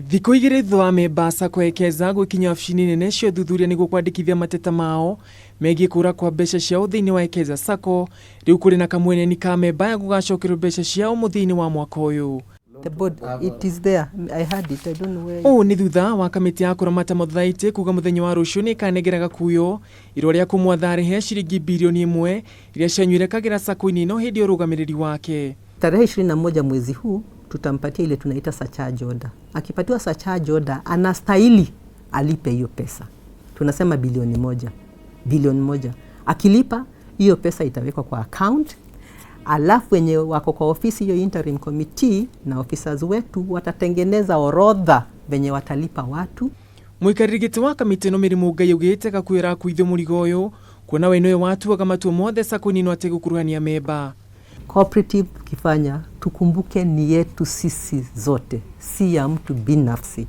Thikũ igĩrĩ thutha wa memba SACCO Ekeza gũkinya ofici-inĩ nene cia ũthuthuria nĩguo kwandĩkithia mateta mao megiĩ kũra kwa mbeca ciao thĩinĩ wa Ekeza SACCO, rĩu kũrĩ na kamweneni ka memba ya gũgacokerwo mbeca ciao mũthia-inĩ wa mwaka ũyũ. The board, it is there. I had it. I don't know where. Ũũ nĩ thutha wa kamĩtĩ ya kũramata mothaitĩ kuga mũthenya wa rũciũ nĩ ĩkanengera Gakuyu irũa rĩa kũmwatha arĩhe ciringi bilioni 1 iria cianyuĩrĩkagĩra SACCO-inĩ ĩno hĩndĩ ya ũrũgamĩrĩri wake. Tarehe 21 mwezi huu tutampatia ile tunaita surcharge order. Akipatiwa surcharge order anastahili alipe hiyo pesa. Tunasema bilioni 1. Akilipa hiyo pesa itawekwa kwa account. Alafu wenye wako kwa ofisi hiyo interim committee na officers wetu watatengeneza orodha venye watalipa watu. Mũikarĩri wa kamĩtĩ ĩno Mĩrimũ Ngai augĩte Gakuyu arakuithio mũrigo ũyũ kuona we nĩwe watuaga matua mothe SACCO-inĩ ĩno ategũkuruhania memba. Cooperative kifanya tukumbuke ni yetu sisi zote, si ya mtu binafsi.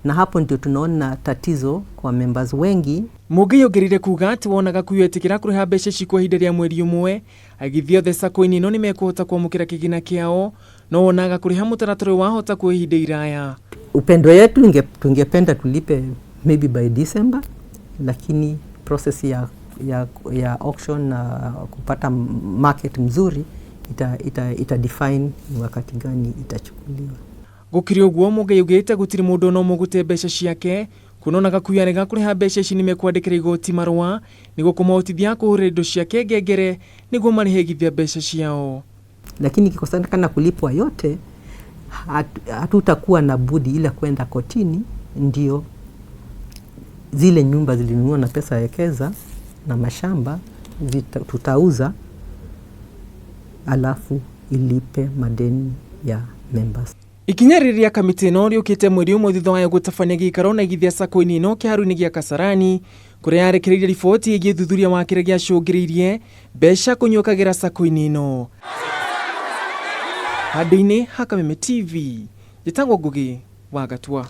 Na hapo ndio tunaona tatizo kwa members wengi. Mũngai ongerire kuga atĩ wona Gakuyu etĩkĩra kũrĩha mbeca ici kwa ihinda rĩa mweri ũmwe, aigithia othe SACCO-inĩ ĩno nĩ mekũhota kwamũkĩra kĩgĩna kĩao, no wonaga kũrĩha mũtaratara wahota kwa ihinda iraya. Upendo yetu tungependa tulipe maybe by December, lakini process ya auction na kupata market mzuri ita define wakati gani itachukuliwa. Gũkĩrĩ ũguo Mũngai augĩte gũtirĩ mũndũ no mũgũte mbeca ciake, kunona Gakuyu arega kũrĩha mbeca ici nĩmekwandĩkĩra igoti marũa nĩguo kũmahotithia kũhũrĩra indo ciake ngengere nĩguo marĩhe igithia mbeca ciao. Lakini ikikosekana kulipwa yote, hatutakuwa na budi ila kwenda kotini, ndio zile nyumba zilinunua na pesa ya Ekeza na mashamba tutauza, alafu ilipe madeni ya members. Ikinya rĩrĩa kamĩtĩ ĩno rĩũkĩte mweri ũmwe thutha wayo gũtabania gĩikaro na igithia SACCO-inĩ ĩno kĩhaaro-inĩ gĩa Kasarani, kũrĩa yarekereirie riboti ĩgiĩ ũthuthuria wa kĩrĩa gĩacũngĩrĩirie mbeca kũnyuĩkagĩra SACCO-inĩ ĩno. Handũ-inĩ ha Kameme TV, njĩtagwo Ngugi wa Gatua.